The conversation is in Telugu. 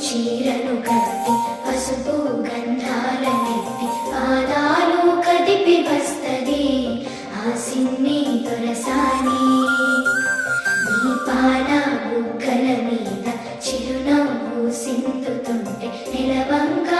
చీరను కట్టి పసుపు గంధాలనెత్తి పాదాలు కదిపి వస్తది ఆ సిన్ని దొరసాని. దీపాల బుగ్గల మీద చిరునవ్వు సిందుతుంటే నిలవంక